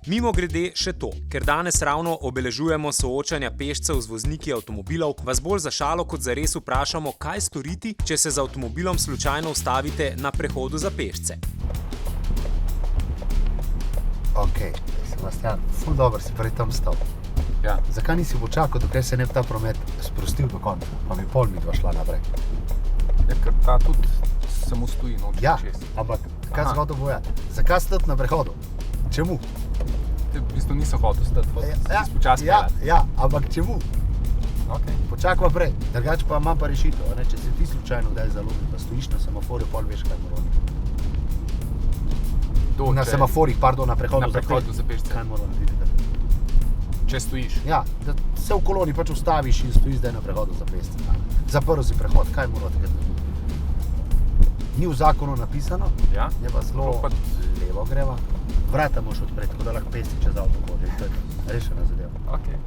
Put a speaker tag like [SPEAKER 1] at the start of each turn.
[SPEAKER 1] Mimogrede še to, ker danes ravno obeležujemo soočanja pešcev z vozniki avtomobilov, vas bolj za šalo kot za res vprašamo, kaj storiti, če se z avtomobilom slučajno ustavite na prehodu za pešce.
[SPEAKER 2] Ok, Sebastian, ful dobro si prej tam stal.
[SPEAKER 3] Ja.
[SPEAKER 2] Zakaj nisi počakal, dokaj se ne bi ta promet sprostil do konca, pa bi pol midva šla naprej?
[SPEAKER 3] Ja, ker ta tudi samo stoji noč
[SPEAKER 2] Ja,
[SPEAKER 3] čez.
[SPEAKER 2] ampak kaj se hotel bojati? Zakaj stati na prehodu? Čemu?
[SPEAKER 3] V bistvu nisem hotel stati, pa počasi peljati.
[SPEAKER 2] Ja, ampak čemu?
[SPEAKER 3] Okay.
[SPEAKER 2] Počakaj prej, drugače pa imam pa rešitev. Ne? Če se ti slučajno kdaj zalomi, pa stojiš na semaforju, pol veš, kaj mora narediti. Na semaforjih, pardon, na prehodu
[SPEAKER 3] za pešce.
[SPEAKER 2] Kaj mora narediti?
[SPEAKER 3] Če stojiš.
[SPEAKER 2] Ja, da se v koloni pač ustaviš in stojiš zdaj na prehodu za pešce. Zaprl si prehod, kaj mora narediti? Ni v zakonu napisano,
[SPEAKER 3] Ja?
[SPEAKER 2] je pa zelo levo greva. Vrata moraš odpreti, tako da lahko pešci čez avto hodi. To je rešena zadeva.
[SPEAKER 3] Okay.